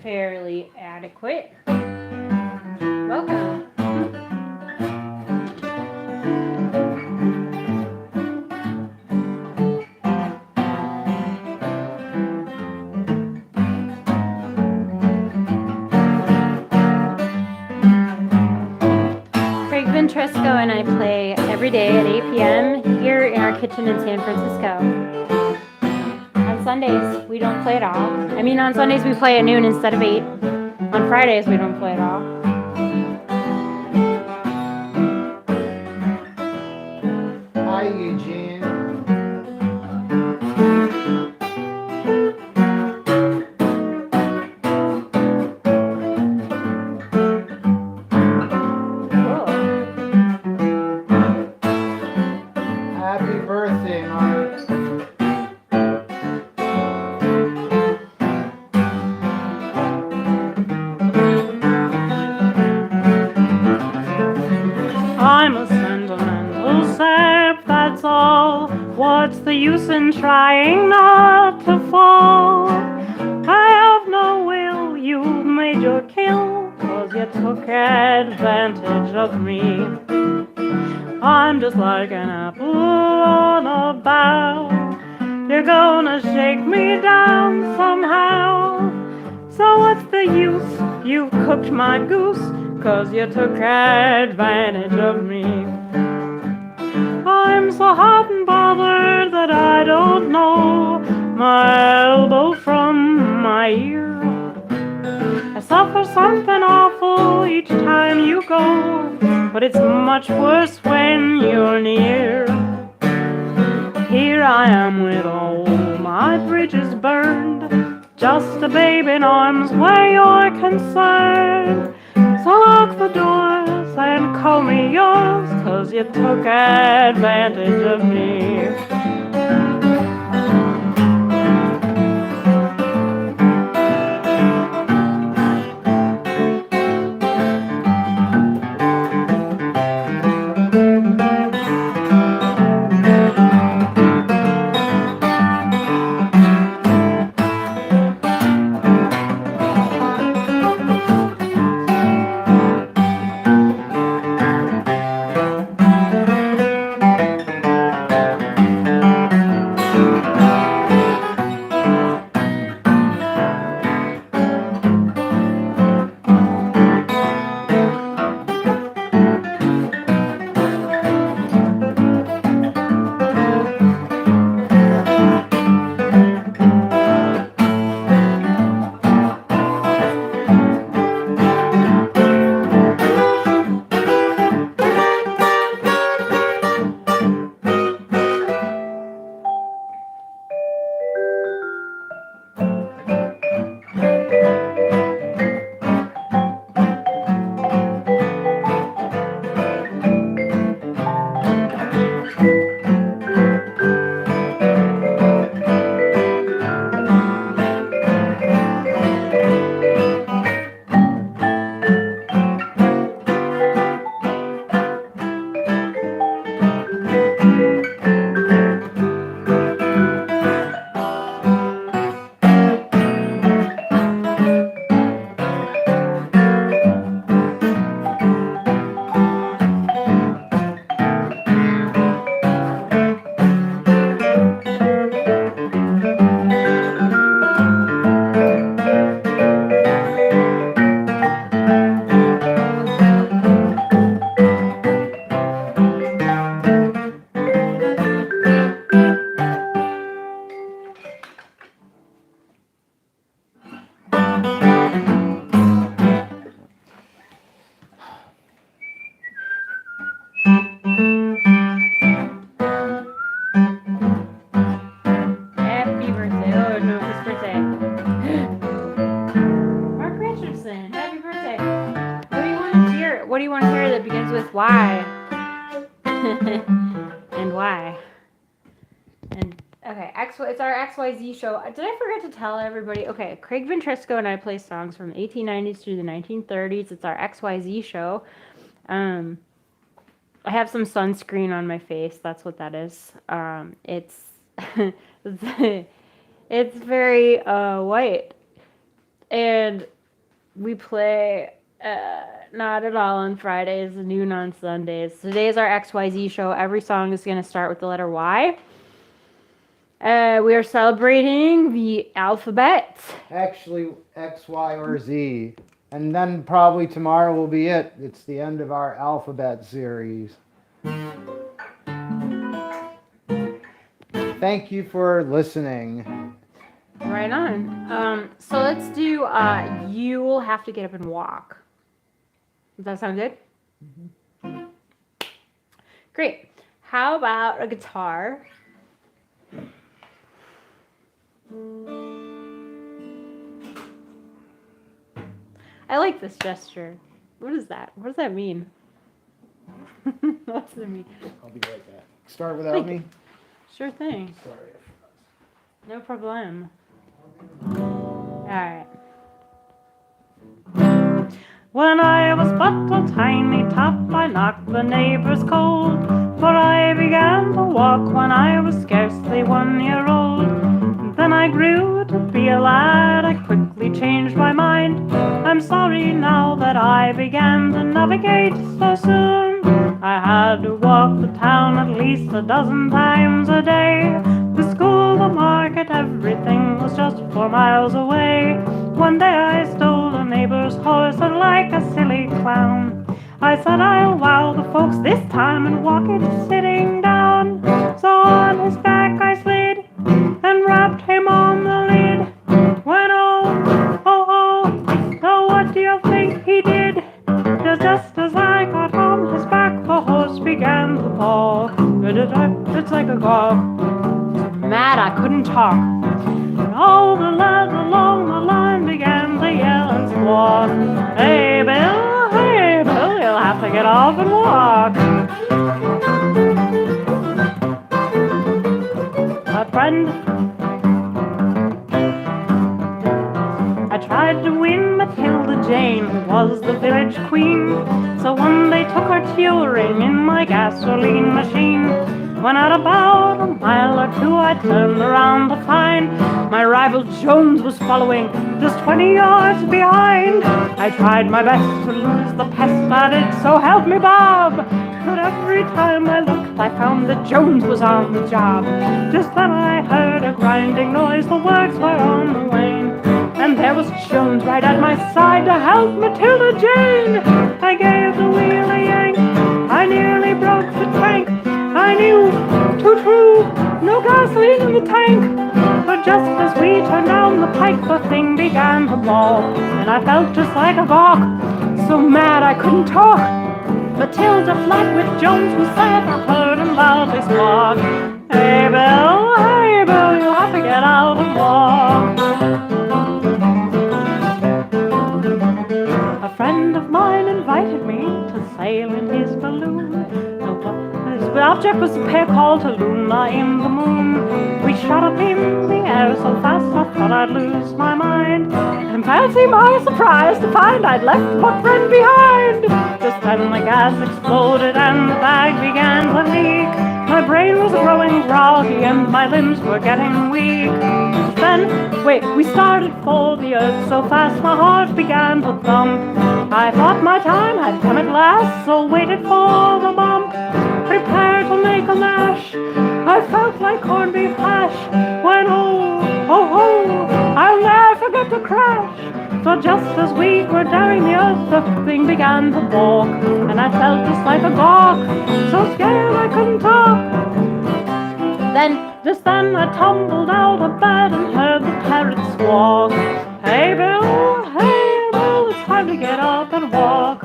fairly adequate. Welcome. Craig Ventresco and I play every day at 8 p.m. here in our kitchen in San Francisco. On Sundays, we don't play at all. I mean, on Sundays, we play at noon instead of 8. On Fridays, we don't play at all. Hi, Eugene. Cool. Happy birthday, Mark. I'm a sentimental sap, that's all. What's the use in trying not to fall? I have no will, you made your kill, 'cause you took advantage of me. I'm just like an apple on a bough. You're gonna shake me down somehow. So what's the use? You cooked my goose, 'cause you took advantage of me. I'm so hot and bothered that I don't know my elbow from my ear. I suffer something awful each time you go, but it's much worse when you're near. Here I am with all my bridges burned, just a babe in arms where you're concerned. So lock the doors and call me yours, 'cause you took advantage of me. Happy birthday. Oh no, his birthday. Mark Richardson, happy birthday. What do you want to hear? What do you want to hear that begins with why? And why? And okay, it's our XYZ show. Did I forget to tell everybody? Okay, Craig Ventresco and I play songs from the 1890s through the 1930s. It's our XYZ show. I have some sunscreen on my face. That's what that is. It's it's very white. And we play not at all on Fridays, noon on Sundays. Today's our XYZ show. Every song is going to start with the letter Y. We are celebrating the alphabet. Actually, X, Y, or Z. And then probably tomorrow will be it. It's the end of our alphabet series. Thank you for listening. Right on. So let's do You Will Have to Get Up and Walk. Does that sound good? Mm-hmm. Great. How about a guitar? I like this gesture. What is that? What does that mean? What does it mean? I'll be right back. Start without me? Sure thing. Sorry. No problem. Alright. When I was but a tiny tot, I knocked the neighbor's cold, for I began to walk when I was scarcely 1 year old. Then I grew to be a lad, I quickly changed my mind. I'm sorry now that I began to navigate so soon. I had to walk the town at least a dozen times a day. The school, the market, everything was just 4 miles away. One day I stole a neighbor's horse, and like a silly clown, I said I'll wow the folks this time and walk it sitting down. So on his back I slid and rapped him on the lid. When oh, what do you think he did? Just as I got on his back, the horse began to paw. It's like a gawk. Mad I couldn't talk. And all the lads along the line began to yell and squawk. Hey Bill, you'll have to get off and walk. My friend, I tried to win Matilda Jane, who was the village queen. So one day took her touring in my gasoline machine. When at about a mile or two I turned around to find my rival Jones was following just 20 yards behind. I tried my best to lose the pest at it, so help me Bob. But every time I looked I found that Jones was on the job. Just then I heard a grinding noise, the works were on the wane. And there was Jones right at my side to help Matilda Jane. I gave the wheel a yank, I nearly broke the tank. I knew, too true, no gasoline in the tank. But just as we turned down the pike, the thing began to bawl, and I felt just like a gawk, so mad I couldn't talk. Matilda Flatwit Jones was sad, I heard him loudly squawk. Hey Bill, you'll have to get out and walk. A friend of mine invited me to sail in his balloon. The object was a pair called to Luna in the moon. We shot up in the air so fast I thought I'd lose my mind. And fancy my surprise to find I'd left my friend behind. Just then the gas exploded and the bag began to leak. My brain was growing groggy and my limbs were getting weak. Then, we started for the earth so fast my heart began to thump. I thought my time had come at last, so waited for the bump. Prepared to make a mash, I felt like corned beef hash. When oh, I'll never forget the crash. So just as we were daring the earth, the thing began to balk, and I felt just like a gawk, so scared I couldn't talk. Just then I tumbled out of bed and heard the parrot squawk. Hey Bill, it's time to get up and walk.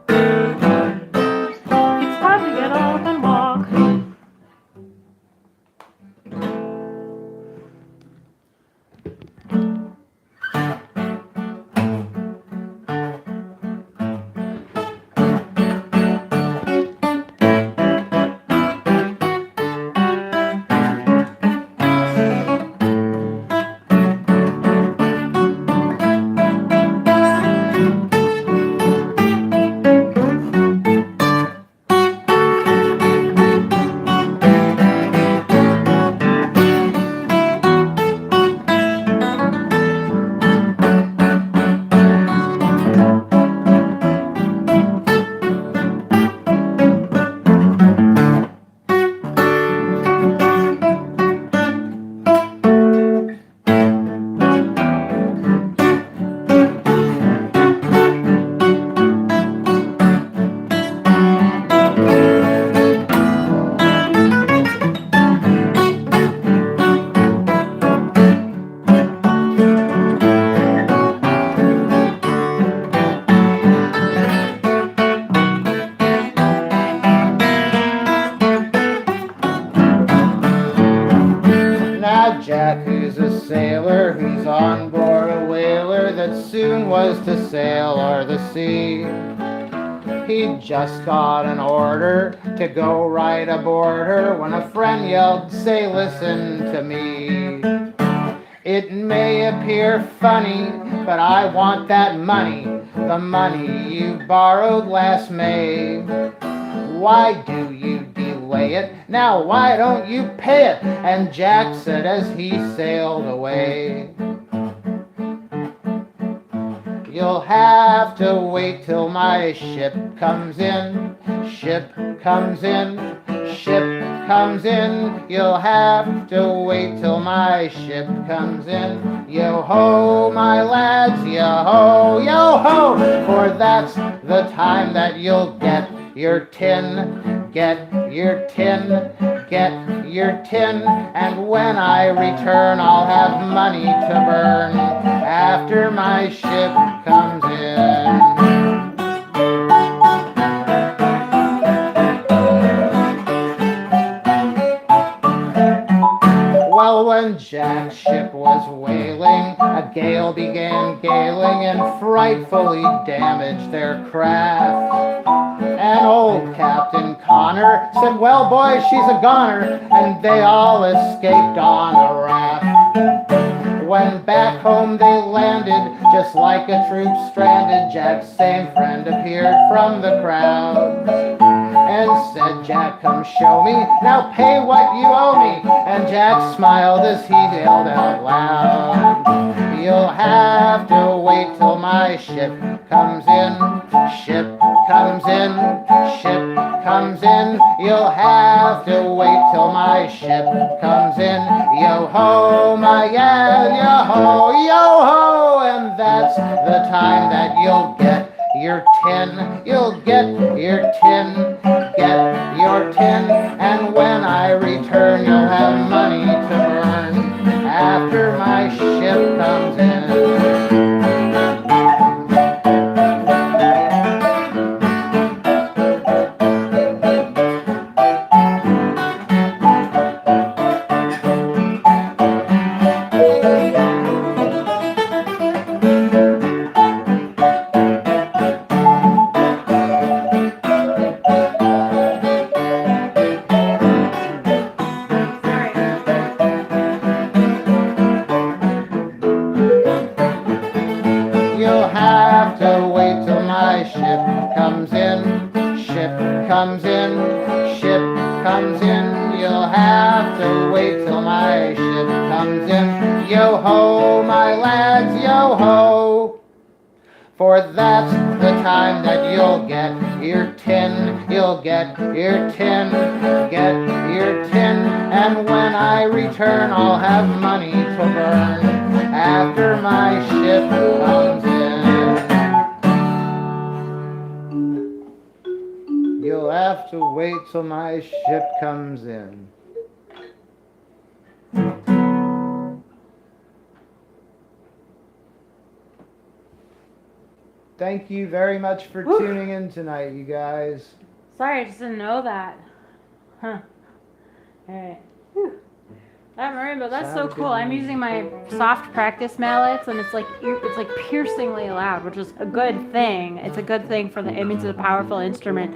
It's time to get up and walk. was to sail o'er the sea. He just got an order to go right aboard her when a friend yelled, say, listen to me. It may appear funny, but I want that money, the money you borrowed last May. Why do you delay it? Now why don't you pay it? And Jack said as he sailed away, you'll have to wait till my ship comes in, ship comes in, ship comes in. You'll have to wait till my ship comes in. Yo-ho, my lads, yo-ho, yo-ho, for that's the time that you'll get your tin, get your tin, get your tin. And when I return, I'll have money to burn after my ship comes in. Well, when Jack's ship was whaling, a gale began galing and frightfully damaged their craft. And old Captain Connor said, well, boys, she's a goner, and they all escaped on a raft. When back home they landed, just like a troop stranded, Jack's same friend appeared from the crowd and said, Jack, come show me, now pay what you owe me. And Jack smiled as he yelled out loud, you'll have to wait till my ship comes in, ship comes in, ship comes in. You'll have to wait till my ship comes in. Yo-ho, my gal, yo-ho, yo-ho. And that's the time that you'll get your tin, you'll get your tin, get your tin. And when I return, you'll have money to burn after my ship comes in. You'll have to wait till my ship comes in, ship comes in, ship comes in. You'll have to wait till my ship comes in. Yo-ho, my lads, yo-ho, for that's the time that you'll get your tin, you'll get your tin, get your tin. And when I return, I'll have money to burn after my ship comes in. You'll have to wait till my ship comes in. Thank you very much for tuning in tonight, you guys. Sorry, I just didn't know that. Huh. Alright. That marimba, that's so Sounded cool. good. I'm using my soft practice mallets, and it's like piercingly loud, which is a good thing. It's a good thing for the image of a powerful instrument.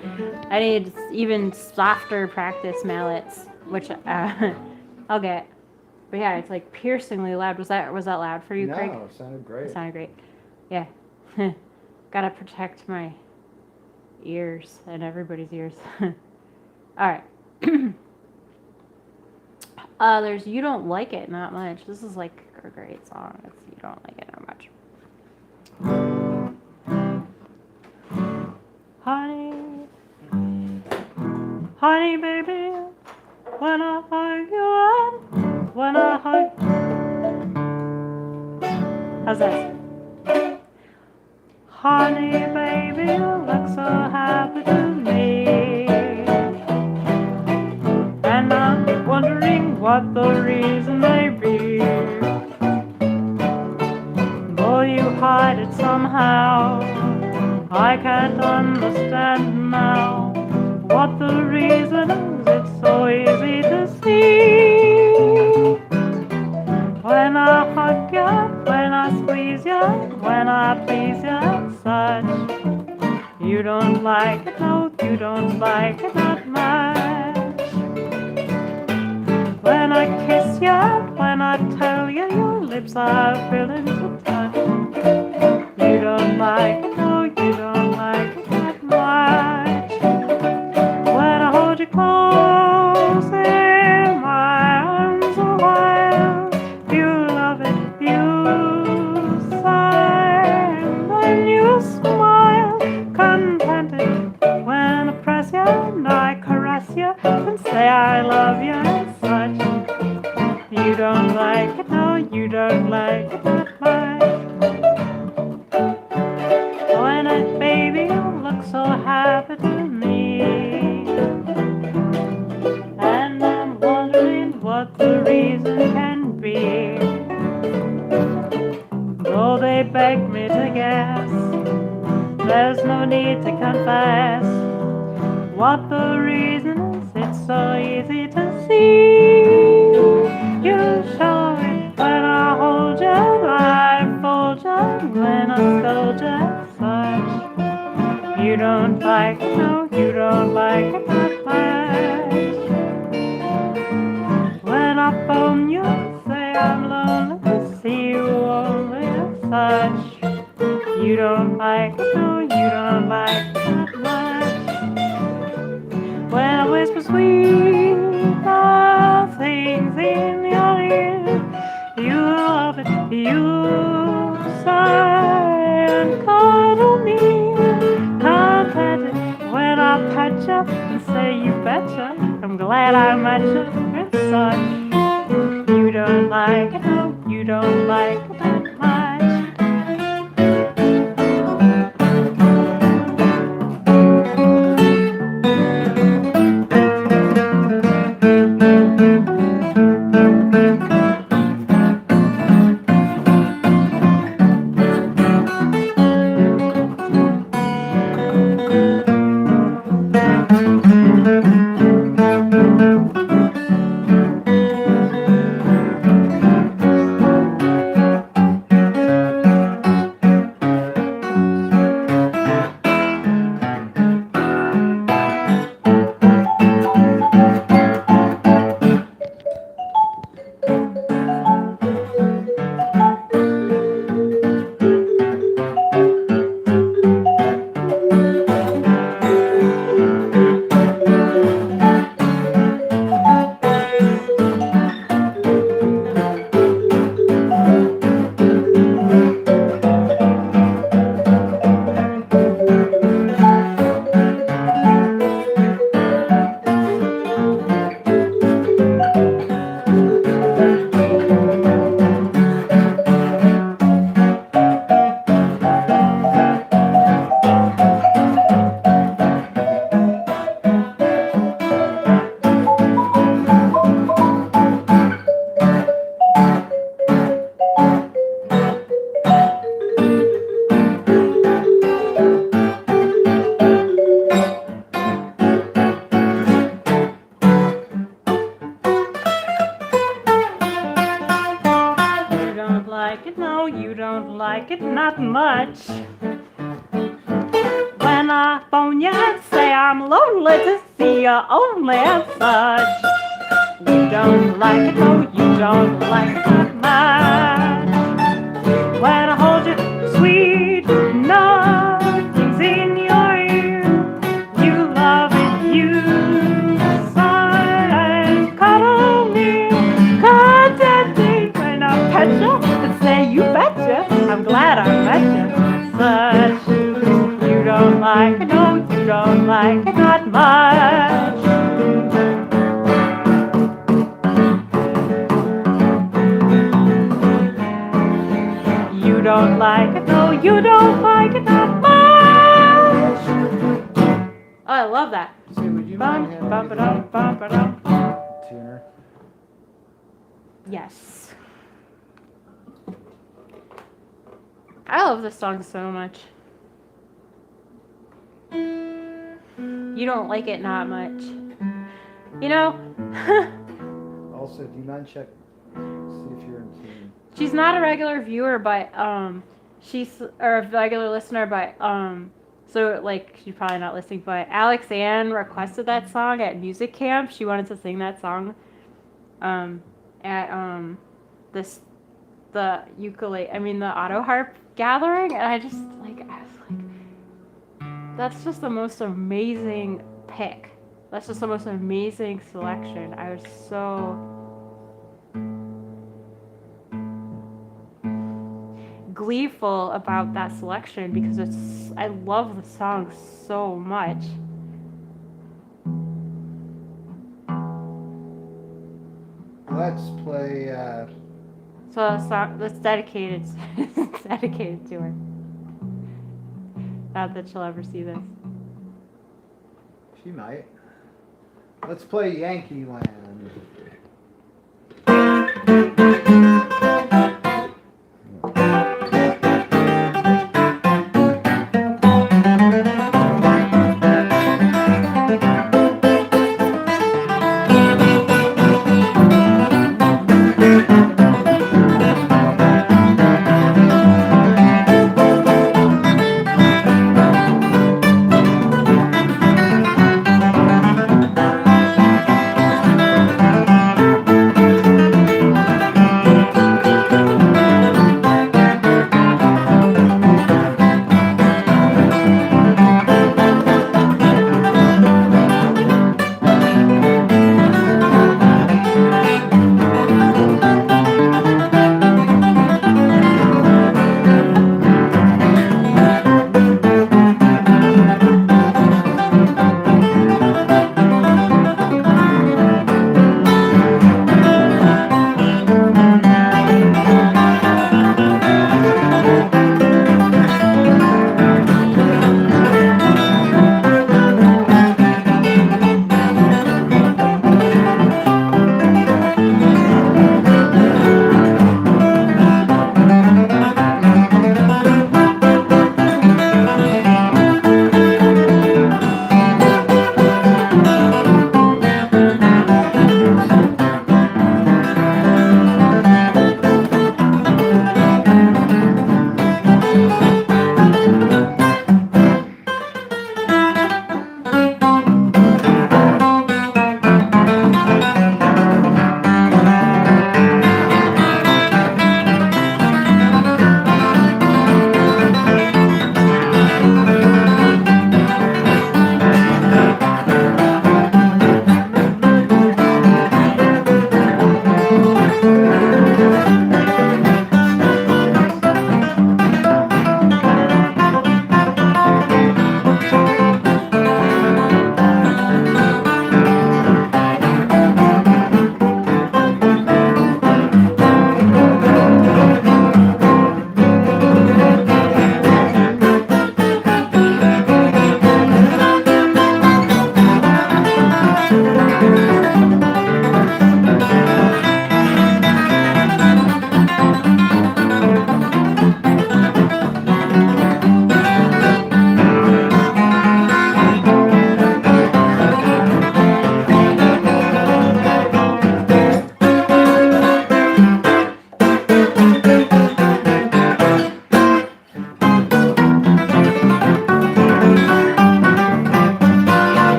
I need even softer practice mallets, which I'll get. But yeah, it's like piercingly loud. Was that loud for you, Craig? No, it sounded great. It sounded great. Yeah. Gotta protect my ears and everybody's ears. Alright. There's You Don't Like It Not Much. This is like a great song. It's You Don't Like It Not Much. Honey, honey baby, when I hug you up, when I hug. How's that? Honey baby, you look so happy to me, and I'm wondering what the reason may be. Though you hide it somehow, I can't understand now what the reason is. It's so easy to see. When I hug you, when I squeeze you, when I please You don't like it, no, you don't like it that much. When I kiss you, when I tell you your lips are willing to touch. You don't like it, no, you don't like it that much. When I hold you close in my arms a while, you love it, you sigh, and then you smile, contented. When I press you and I caress you and say I love you and such. You don't like it, no, you don't like it that much. When a baby looks so happy to me, and I'm wondering what the reason can be. Though they beg me to guess, there's no need to confess what the reason is. It's so easy to see. You show it when I hold you, I fold you, when I scold you and such. You don't like it, no, you don't like it that much. When I phone you, say I'm lonely to see you only and such. You don't like it, no, you don't like it that much. When I whisper sweet things in your ear, you love it, you sigh and cuddle me, contented. When I pet you and say you betcha, I'm glad I met you and such. You don't like it, no, you don't like it that much. Like it, no, you don't like it, not much. When I phone you and say I'm lonely to see you only and such. You don't like it, no, you don't like it, not much. When I hold you sweet, nothing's in your ear. You love it, you sigh and cuddle me, contented. When I pet you and say you betcha, I'm glad I met you. Such. You don't like it, no, you don't like it, not much. You don't like it, no, you don't like it, not much. Oh, I love that. Say, would you mind handing me the tuner? Yes. I love this song so much. You don't like it, not much. You know, Also, do you mind check, see if you're in tune? she's not a regular viewer, but she's or a regular listener, but So, like, she's probably not listening, but Alex Ann requested that song at music camp. She wanted to sing that song um, at this the ukulele. I mean, the auto harp gathering, and I just like I was like, that's just the most amazing pick. That's just the most amazing selection. I was so gleeful about that selection because I love the song so much. Let's play. So a song that's dedicated, it's dedicated to her. Not that she'll ever see this. She might. Let's play Yankee Land.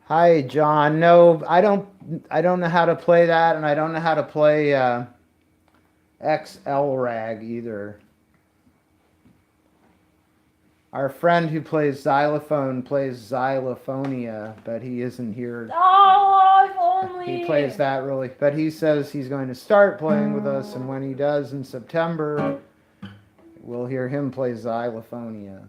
Hi, John. No, I don't. I don't know how to play that, and I don't know how to play XL rag either. Our friend who plays xylophone plays xylophonia, but he isn't here. Oh, if only. He plays that really, but he says he's going to start playing with us, and when he does in September, we'll hear him play xylophonia.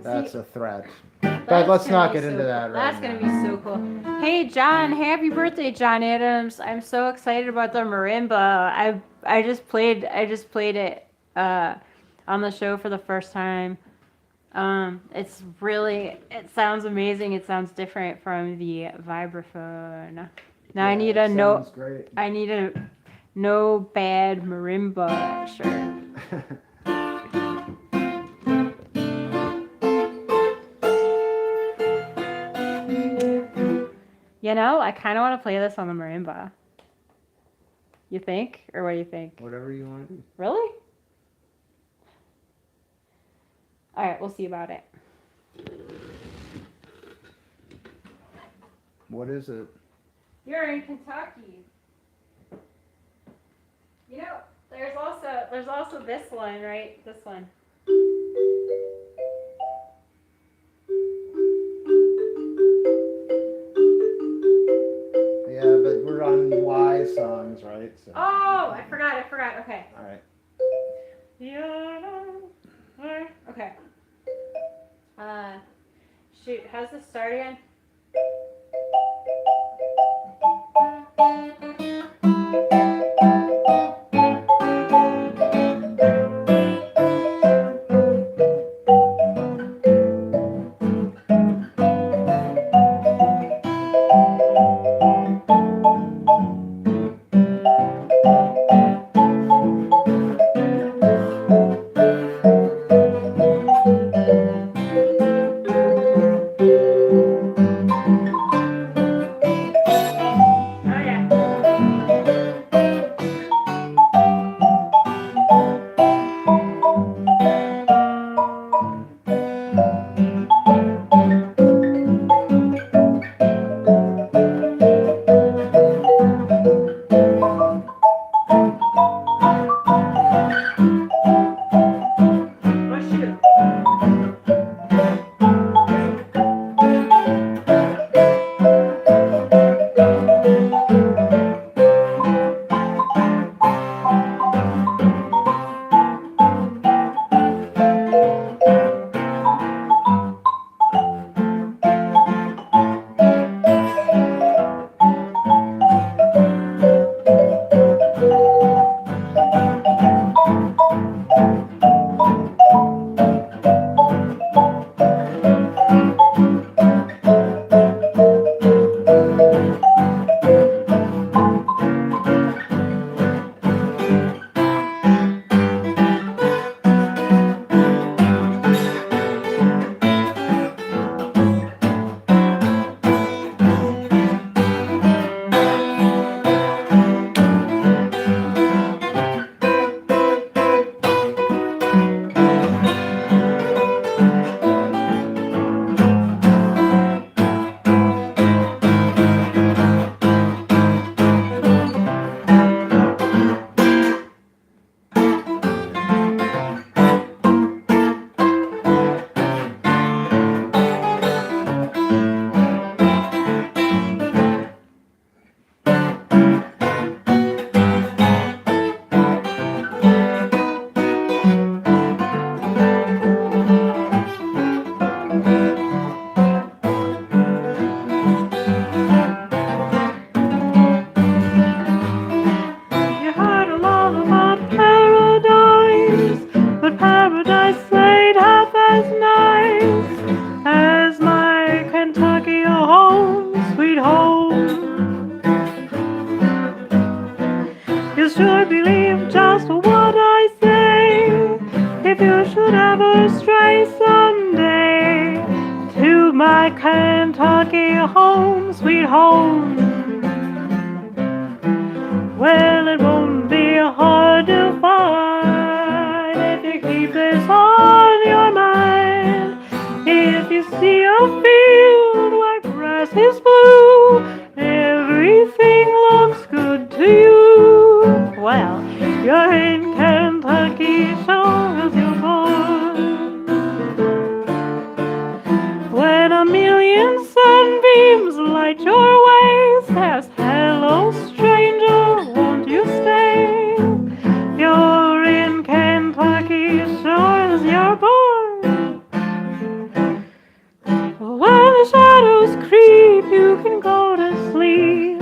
That's a threat. But let's not get into that right That's now. going to be so cool. Hey, John, happy birthday, John Adams. I'm so excited about the marimba. I just played it on the show for the first time. It sounds amazing. It sounds different from the vibraphone. Now I need a no bad marimba shirt. You know, I kind of want to play this on the marimba. You think? Or what do you think? Whatever you want to do. Really? All right, we'll see about it. What is it? You're in Kentucky. You know, there's also this one, right? This one. Yeah, but we're on Y songs, right? So. Oh, I forgot. Okay. All right. Okay. Shoot, how's this start again? Sure believe just what I say. If you should ever stray someday to my Kentucky home, sweet home, well, it won't be hard to find if you keep this on your mind. If you see a field where grass is blue, everything looks good to you. Well, you're in Kentucky, so as you're born. light your way, says, hello stranger, won't you stay? You're in Kentucky, sure as you're born. When the shadows creep, you can go to sleep.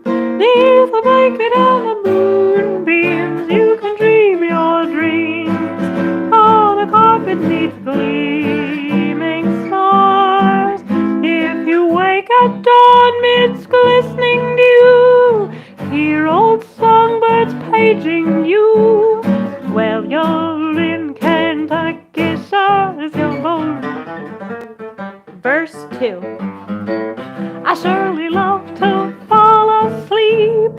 Neath the blanket and the moonbeams, you can dream your dreams. On a carpet neath gleaming stars. If you wake at dawn midst glistening dew, hear old songbirds paging you. Well, you're in Kentucky, sure as you're born. Verse 2. I surely love to fall asleep.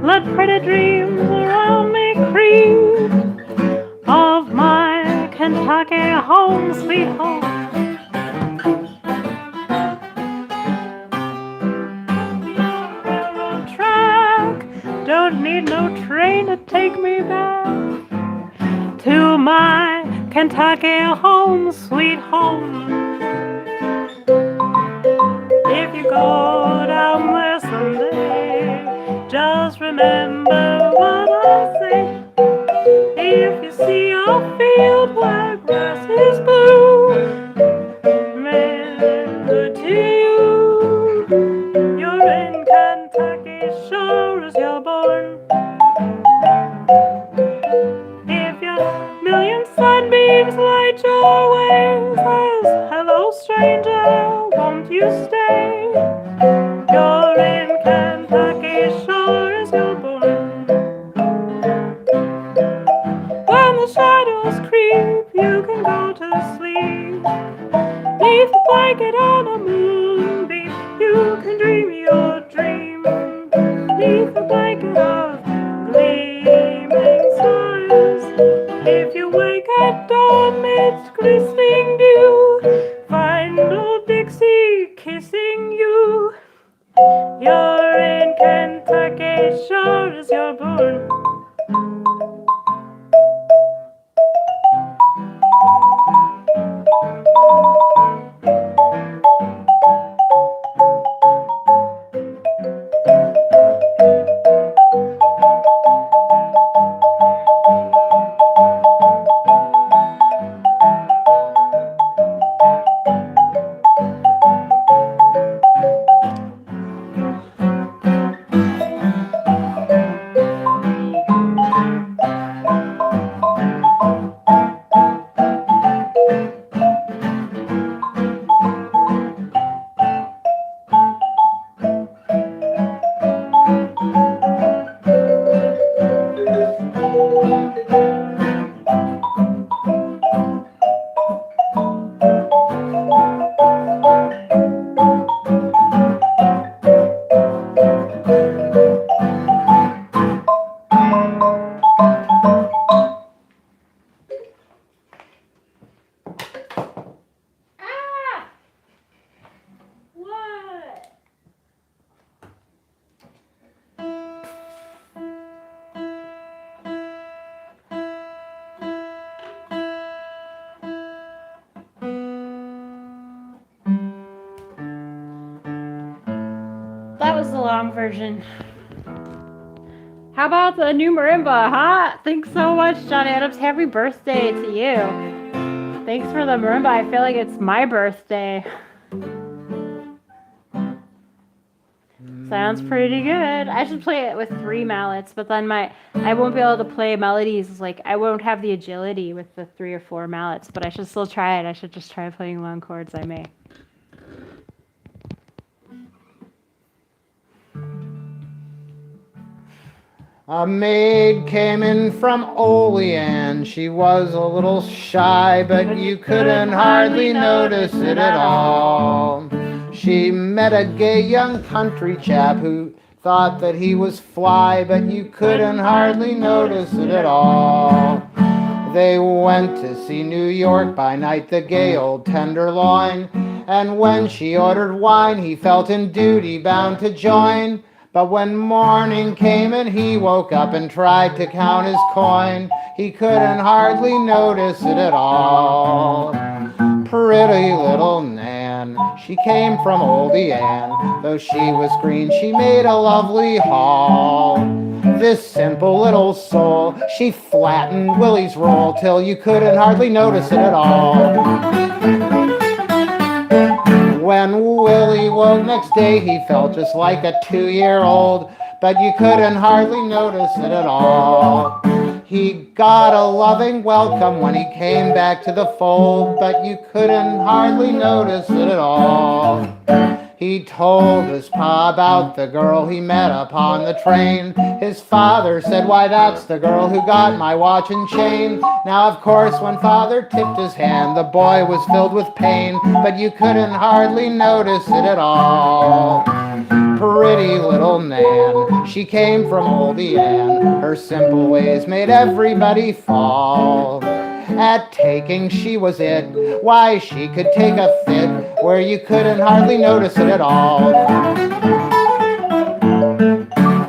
Let pretty dreams around me creep of my Kentucky home, sweet home. Railroad track, don't need no train to take me back to my Kentucky home, sweet home. If you go down there someday, just remember what I say. If you see a field where grass is blue, remember to you, you're in Kentucky, sure as you're born. If your million sunbeams light your way, says, hello stranger, won't you stay? You're in Kentucky, sure as you're born. When the shadows creep, you can go to sleep. Neath a blanket on a moonbeam, you can dream your dream. Neath a blanket of gleaming stars. If you wake at dawn midst glistening dew, find old Dixie kissing you. You're in Kentucky, sure as you're born. That was the long version. How about the new marimba, huh? Thanks so much, John Adams. Happy birthday to you. Thanks for the marimba. I feel like it's my birthday. Sounds pretty good. I should play it with 3 mallets, but then I won't be able to play melodies. Like, I won't have the agility with the 3 or 4 mallets, but I should still try it. I should just try playing long chords. I may. A maid came in from Olean. She was a little shy, but you couldn't hardly notice it at all. She met a gay young country chap who thought that he was fly, but you couldn't hardly notice it at all. They went to see New York by night, the gay old tenderloin, and when she ordered wine, he felt in duty bound to join. But when morning came and he woke up and tried to count his coin, he couldn't hardly notice it at all. Pretty little Nan She came from Oldie Ann. Though she was green, she made a lovely haul. This simple little soul, she flattened Willie's roll till you couldn't hardly notice it at all. When Willie woke next day, he felt just like a 2-year-old, but you couldn't hardly notice it at all. He got a loving welcome when he came back to the fold, but you couldn't hardly notice it at all. He told his pa about the girl he met upon the train. His father said, "Why, that's the girl who got my watch and chain." Now, of course, when father tipped his hand, the boy was filled with pain, but you couldn't hardly notice it at all. Pretty little Nan, she came from Oldie Ann. Her simple ways made everybody fall. At taking, she was it. Why, she could take a fit where you couldn't hardly notice it at all.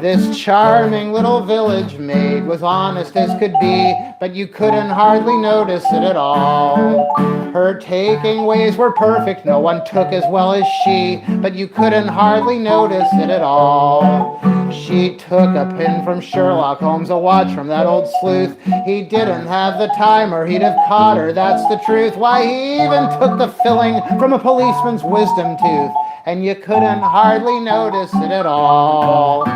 This charming little village maid was honest as could be, but you couldn't hardly notice it at all. Her taking ways were perfect, no one took as well as she, but you couldn't hardly notice it at all. She took a pin from Sherlock Holmes, a watch from that old sleuth. He didn't have the time or he'd have caught her, that's the truth. Why, he even took the filling from a policeman's wisdom tooth, and you couldn't hardly notice it at all.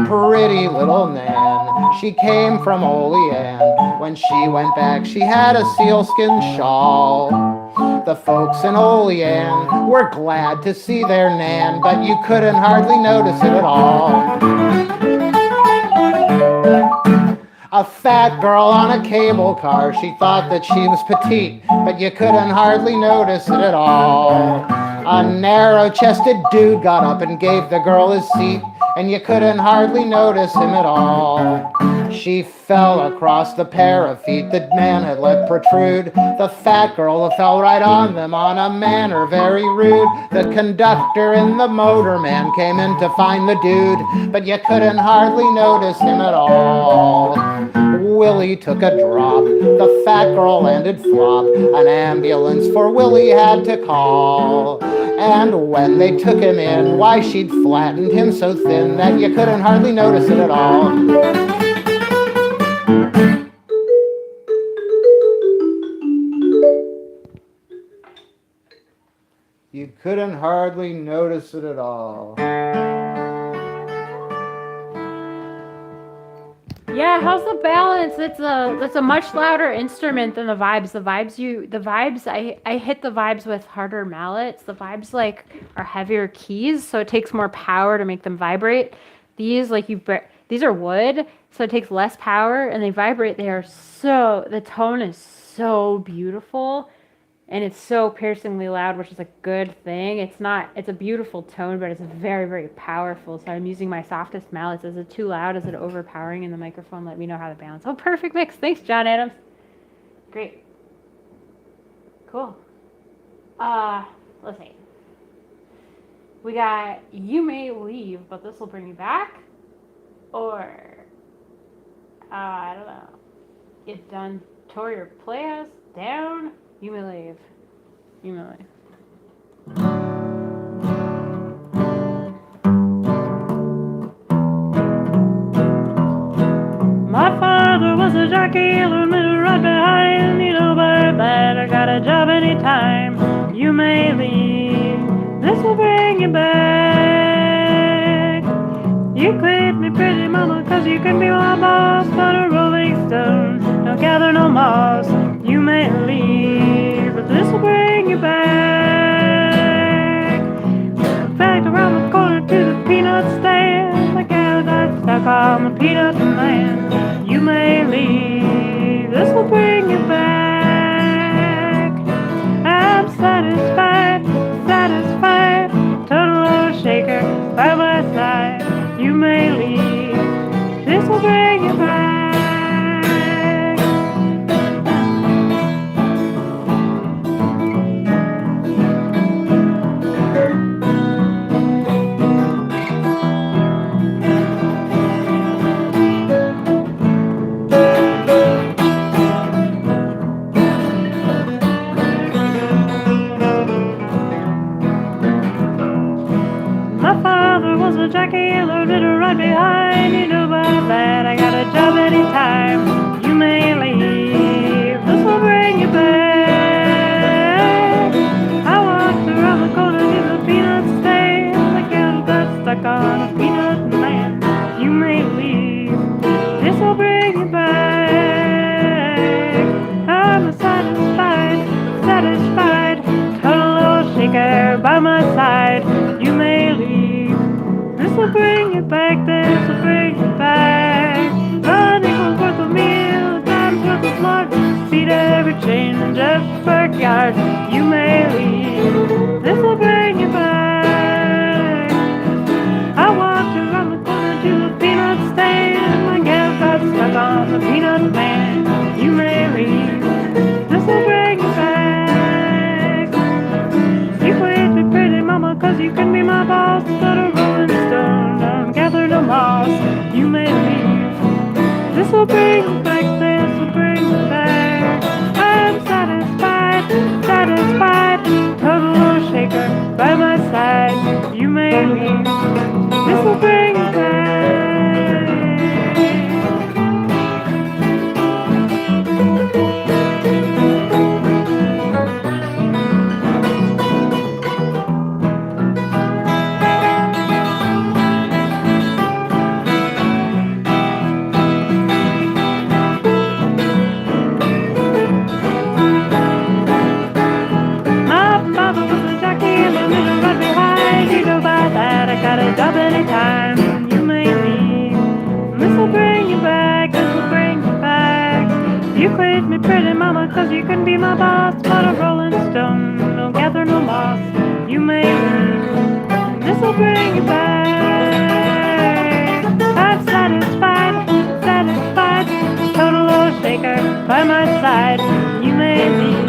Pretty little Nan, she came from Oldie Ann. When she went back, she had a sealskin shawl. The folks in Oldie Ann were glad to see their Nan, but you couldn't hardly notice it at all. A fat girl on a cable car, she thought that she was petite, but you couldn't hardly notice it at all. A narrow-chested dude got up and gave the girl his seat, and you couldn't hardly notice him at all. She fell across the pair of feet that man had let protrude. The fat girl fell right on them on a manner very rude. The conductor and the motorman came in to find the dude, but you couldn't hardly notice him at all. Willie took a drop, the fat girl landed flop. An ambulance for Willie had to call. And when they took him in, why, she'd flattened him so thin that you couldn't hardly notice it at all. You couldn't hardly notice it at all. Yeah, how's the balance? That's a much louder instrument than the vibes. I hit the vibes with harder mallets. The vibes like are heavier keys, so it takes more power to make them vibrate. These these are wood, so it takes less power and they vibrate. The tone is so beautiful. And it's so piercingly loud, which is a good thing. It's a beautiful tone, but it's very, very powerful. So I'm using my softest mallets. Is it too loud? Is it overpowering in the microphone? Let me know how to balance. Oh, perfect mix. Thanks, John Adams. Great. Cool. Let's see. We got You May Leave, but this will bring me back. Or, I don't know. Get done, tore your playhouse down. You may leave. You may leave. My father was a jockey, learned me to ride behind. You know, but I got a job anytime. You may leave. This will bring you back. You quit me, pretty mama, 'cause you can be my boss. But a rolling stone don't gather no moss. You may leave, but this will bring you back. Back around the corner to the peanut stand. The gal got stuck on the peanut man. You may leave, this will bring you back. I'm satisfied, satisfied. Total old shaker by my side. You may leave, this will bring you back. Jackie, a little bit right behind. You know about that, I got a job anytime you may leave. This will bring you back. I walked around the corner to the peanut stand. The kettle got stuck on a peanut man. You may leave. This will bring you back. I'm satisfied, satisfied. Total little shaker by my side. You may leave. This will bring you back. This will bring you back. A nickel's worth of meal, a dime's worth of lard. Feed every chain in Jeff's backyard. You may leave. This will bring you back. I walked around the corner to the peanut stand. My gal got stuck on the peanut man. You may leave. This will bring you back. You quit me pretty mama, cause you can be my boss. But a rolling stone don't gather no moss. You may leave. This will bring you back. This will bring you back. I'm satisfied, satisfied. Total little shaker by my side. You may leave. This will bring you back. My father was a jockey, and the little right behind. You know about that, I got a job anytime you may leave. This will bring you back, this will bring you back. You quit me pretty mama, cause you can be my boss. But a rolling stone don't gather no moss. You may leave. This will bring you back. I'm satisfied, satisfied. Total little shaker by my side. You may leave.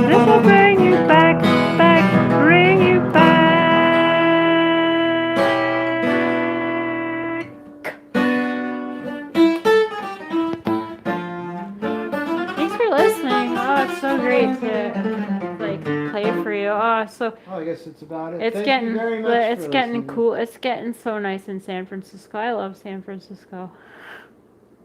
This will bring you back, back, bring you back. Thanks for listening. Oh, it's so great to play for you. Oh, so Well, I guess it's about it. it's Thank getting you very much it's for getting listening. cool. It's getting so nice in San Francisco. I love San Francisco.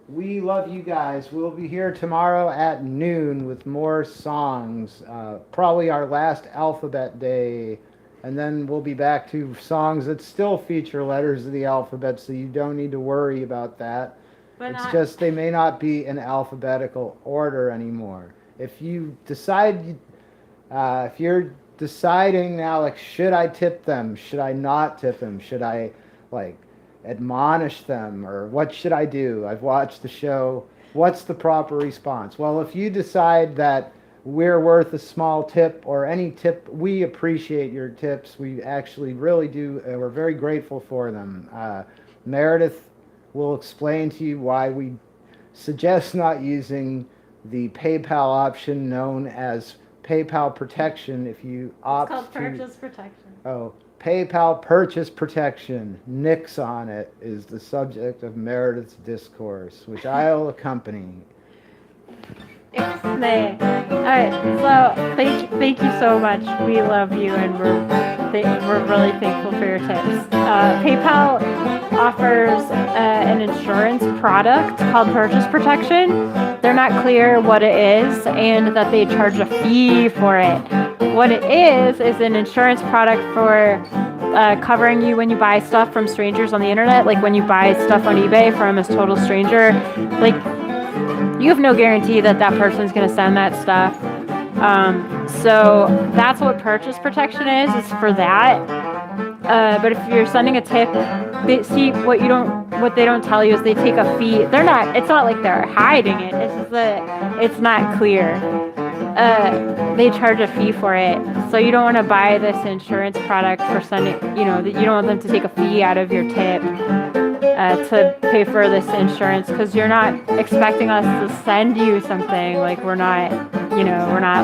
We love you guys. We'll be here tomorrow at noon with more songs. Probably our last alphabet day. And then we'll be back to songs that still feature letters of the alphabet, so you don't need to worry about that. But It's not, just they may not be in alphabetical order anymore. If you decide, if you're deciding now, like, should I tip them? Should I not tip them? Should I, like, admonish them? Or what should I do? I've watched the show. What's the proper response? Well, if you decide that we're worth a small tip or any tip, we appreciate your tips. We actually really do. We're very grateful for them. Meredith will explain to you why we suggest not using the PayPal option known as PayPal Protection if you opt it's called to... purchase protection. Oh, PayPal Purchase Protection. Nix on it is the subject of Meredith's discourse, which I'll accompany. Ixnay. Alright, so thank you so much. We love you, and we're really thankful for your tips. PayPal offers an insurance product called Purchase Protection. They're not clear what it is, and that they charge a fee for it. What it is an insurance product for covering you when you buy stuff from strangers on the internet. Like when you buy stuff on eBay from a total stranger, like, you have no guarantee that that person's going to send that stuff. So that's what purchase protection is for that. But if you're sending a tip, what they don't tell you is they take a fee. It's not like they're hiding it. It's just that it's not clear. They charge a fee for it. So you don't want to buy this insurance product for sending, you don't want them to take a fee out of your tip. To pay for this insurance, because you're not expecting us to send you something. Like, we're not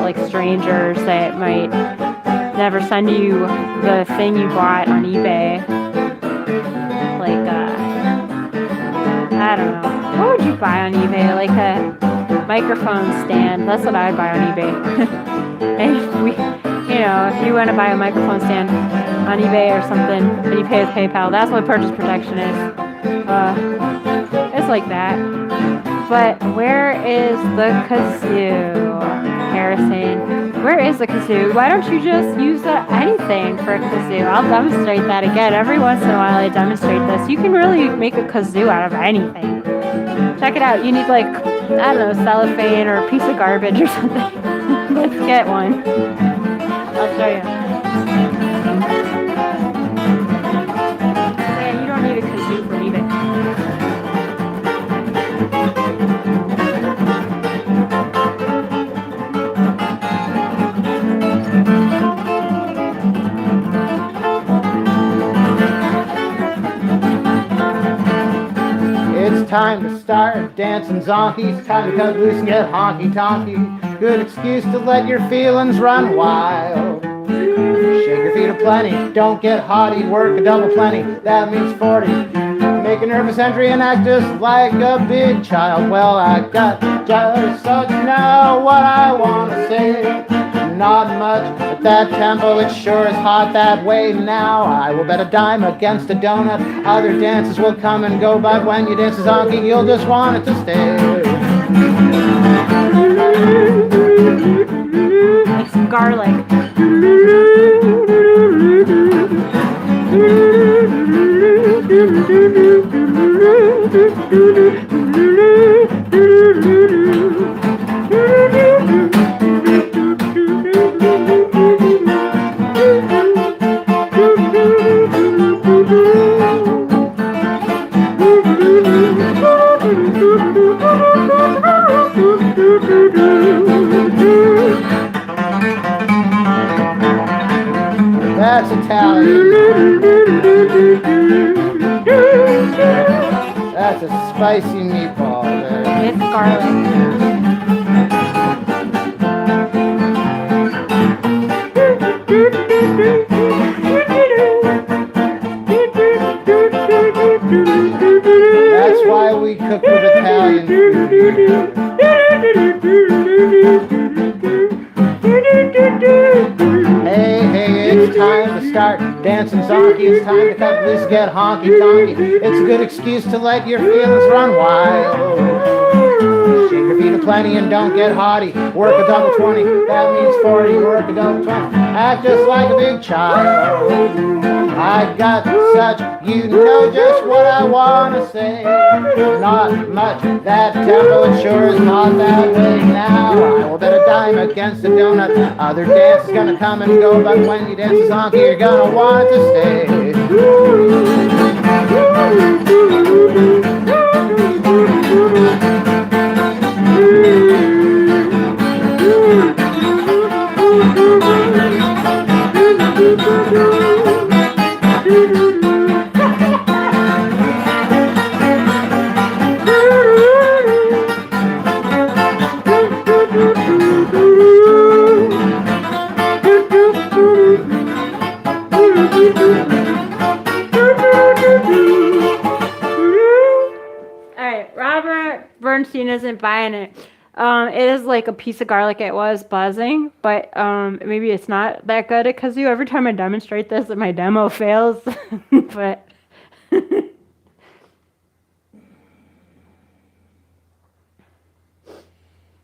like strangers that might never send you the thing you bought on eBay. Like, I don't know. What would you buy on eBay? Like a microphone stand. That's what I would buy on eBay. if you want to buy a microphone stand on eBay or something and you pay with PayPal, that's what purchase protection is. It's like that. But where is the kazoo, Harrison? Where is the kazoo? Why don't you just use anything for a kazoo? I'll demonstrate that again. Every once in a while I demonstrate this. You can really make a kazoo out of anything. Check it out. You need like, I don't know, cellophane or a piece of garbage or something. Let's get one. I'll show you. Yeah, you don't need a kazoo from eBay. It's time to start dancing zonkies. Time to cut loose and get honky tonky. Good excuse to let your feelings run wild. Shake your feet aplenty. Don't get haughty. Work a double plenty. That means 40. Make a nervous entry and act just like a big child. Well, I got just so you know what I want to say. Not much at that tempo, it sure is hot that way now. I will bet a dime against a donut. Other dances will come and go, but when you dance a zonky, you'll just want it to stay. Like some garlic. That's Italian. That's a spicy meatball there. It's garlic. That's why we cook with Italian food. Hey, it's time to start dancing zonky. It's time to cut loose, get honky tonky. It's a good excuse to let your feelings run wild. Shake your feet aplenty and don't get haughty. Work a double 20, that means 40. Work a double 20, act just like a big child. I got such, you know just what I want to say. Not much, that tempo, it sure is not that way now. I will bet a dime against a donut. Other dance is gonna come and go, but when you dance a zonky, you're gonna want it to stay. Bernstein isn't buying it. It is like a piece of garlic. It was buzzing, but maybe it's not that good at kazoo. Every time I demonstrate this, my demo fails. But